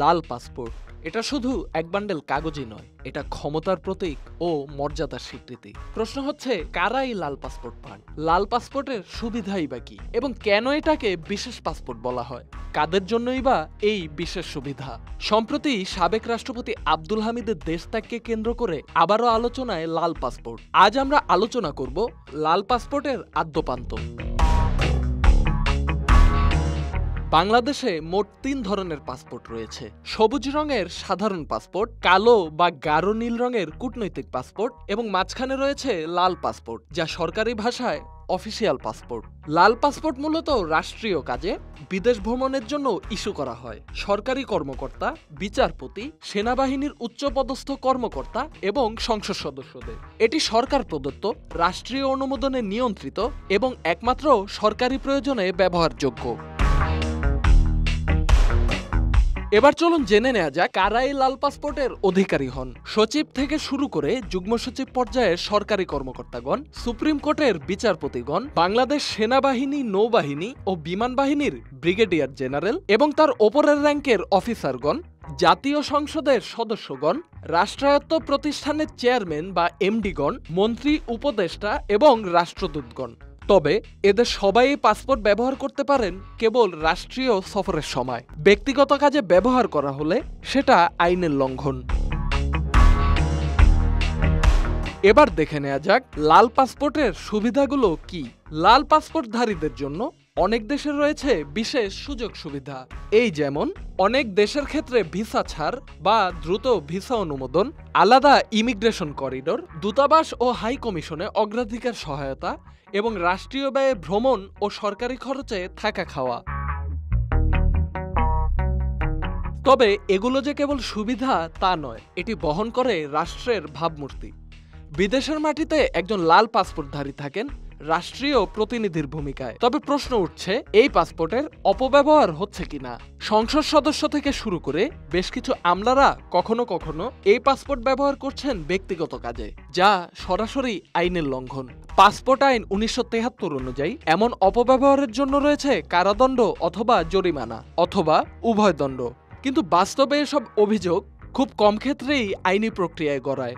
লাল passport এটা শুধু এক বান্ডেল কাগজই নয়, এটা ক্ষমতার প্রতীক ও মর্যাদার স্বীকৃতি। প্রশ্ন হচ্ছে, কারা এই লাল পাসপোর্ট পান? লাল পাসপোর্টের সুবিধাই বা কি, এবং কেন এটাকে বিশেষ পাসপোর্ট বলা হয়? কাদের জন্যই বা এই বিশেষ সুবিধা? সম্প্রতি সাবেক রাষ্ট্রপতি আব্দুল হামিদের দেশত্যাগকে কেন্দ্র করে আবারও আলোচনায় লাল পাসপোর্ট। আজ আমরা আলোচনা করব লাল পাসপোর্টের আদ্যোপান্ত। বাংলাদেশে মোট ৩ ধরনের পাসপোর্ট রয়েছে। সবুজ রঙের সাধারণ পাসপোর্ট, কালো বা গাঢ় নীল রঙের কূটনৈতিক পাসপোর্ট এবং মাঝখানে রয়েছে লাল পাসপোর্ট, যা সরকারি ভাষায় অফিসিয়াল পাসপোর্ট। লাল পাসপোর্ট মূলত রাষ্ট্রীয় কাজে, বিদেশ ভ্রমণের জন্য ইস্যু করা হয় সরকারি কর্মকর্তা, বিচারপতি, সেনাবাহিনীর উচ্চপদস্থ কর্মকর্তা এবং সংসদ সদস্যদের। এটি সরকার প্রদত্ত, রাষ্ট্রীয় অনুমোদনে নিয়ন্ত্রিত এবং একমাত্র সরকারি প্রয়োজনে ব্যবহারযোগ্য। এবার চলুন জেনে নেওয়া যাক কারা এই লাল পাসপোর্টের অধিকারী হন। সচিব থেকে শুরু করে যুগ্ম সচিব পর্যায়ের সরকারি কর্মকর্তাগণ, সুপ্রিম কোর্টের বিচারপতিগণ, বাংলাদেশ সেনাবাহিনী, নৌবাহিনী ও বিমান বাহিনীর ব্রিগেডিয়ার জেনারেল এবং তার ওপরের র্যাঙ্কের অফিসারগণ, জাতীয় সংসদের সদস্যগণ, রাষ্ট্রায়ত্ত প্রতিষ্ঠানের চেয়ারম্যান বা এমডিগণ, মন্ত্রী, উপদেষ্টা এবং রাষ্ট্রদূতগণ। তবে এদের সবাই পাসপোর্ট ব্যবহার করতে পারেন কেবল রাষ্ট্রীয় সফরের সময়। ব্যক্তিগত কাজে ব্যবহার করা হলে সেটা আইনের লঙ্ঘন। এবার দেখে নেওয়া যাক লাল পাসপোর্টের সুবিধাগুলো কি। লাল পাসপোর্টধারীদের জন্য অনেক দেশের রয়েছে বিশেষ সুযোগ সুবিধা। এই যেমন অনেক দেশের ক্ষেত্রে ভিসা ছাড় বা দ্রুত ভিসা অনুমোদন, আলাদা ইমিগ্রেশন করিডোর, দূতাবাস ও হাই কমিশনে অগ্রাধিকার সহায়তা এবং রাষ্ট্রীয় ব্যয়ে ভ্রমণ ও সরকারি খরচে থাকা খাওয়া। তবে এগুলো যে কেবল সুবিধা তা নয়, এটি বহন করে রাষ্ট্রের ভাবমূর্তি। বিদেশের মাটিতে একজন লাল পাসপোর্টধারী থাকেন রাষ্ট্রীয় প্রতিনিধির ভূমিকায়। তবে প্রশ্ন উঠছে, এই পাসপোর্টের অপব্যবহার হচ্ছে কিনা। সংসদ সদস্য থেকে শুরু করে বেশ কিছু আমলারা কখনো কখনো এই পাসপোর্ট ব্যবহার করছেন ব্যক্তিগত কাজে, যা সরাসরি আইনের লঙ্ঘন। পাসপোর্ট আইন ১৯৭৩ অনুযায়ী এমন অপব্যবহারের জন্য রয়েছে কারাদণ্ড অথবা জরিমানা অথবা উভয় দণ্ড। কিন্তু বাস্তবে এসব অভিযোগ খুব কম ক্ষেত্রেই আইনি প্রক্রিয়ায় গড়ায়।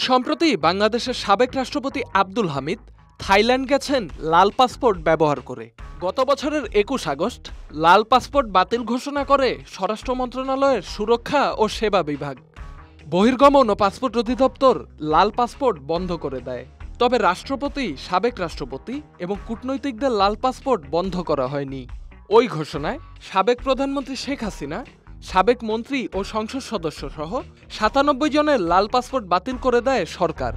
সম্প্রতি বাংলাদেশের সাবেক রাষ্ট্রপতি আব্দুল হামিদ থাইল্যান্ড গেছেন লাল পাসপোর্ট ব্যবহার করে। গত বছরের ২১ আগস্ট লাল পাসপোর্ট বাতিল ঘোষণা করে স্বরাষ্ট্র মন্ত্রণালয়ের সুরক্ষা ও সেবা বিভাগ। বহির্গমন ও পাসপোর্ট অধিদপ্তর লাল পাসপোর্ট বন্ধ করে দেয়। তবে রাষ্ট্রপতি, সাবেক রাষ্ট্রপতি এবং কূটনৈতিকদের লাল পাসপোর্ট বন্ধ করা হয়নি। ওই ঘোষণায় সাবেক প্রধানমন্ত্রী শেখ হাসিনা, সাবেক মন্ত্রী ও সংসদ সদস্য সহ ৯৭ জনের লাল পাসপোর্ট বাতিল করে দেয় সরকার।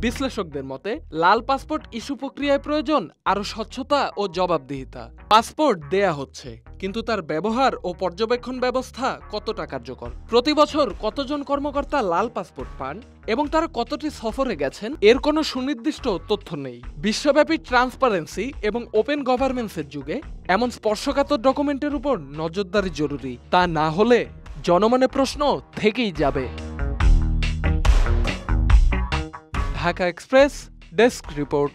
বিশ্লেষকদের মতে লাল পাসপোর্ট ইস্যু প্রক্রিয়ায় প্রয়োজন আরও স্বচ্ছতা ও জবাবদিহিতা। পাসপোর্ট দেয়া হচ্ছে, কিন্তু তার ব্যবহার ও পর্যবেক্ষণ ব্যবস্থা কতটা কার্যকর? প্রতি বছর কতজন কর্মকর্তা লাল পাসপোর্ট পান এবং তারা কতটি সফরে গেছেন, এর কোনো সুনির্দিষ্ট তথ্য নেই। বিশ্বব্যাপী ট্রান্সপারেন্সি এবং ওপেন গভর্নেন্সের যুগে এমন স্পর্শকাতর ডকুমেন্টের উপর নজরদারি জরুরি। তা না হলে জনমনে প্রশ্ন থেকেই যাবে। Dhaka express desk report.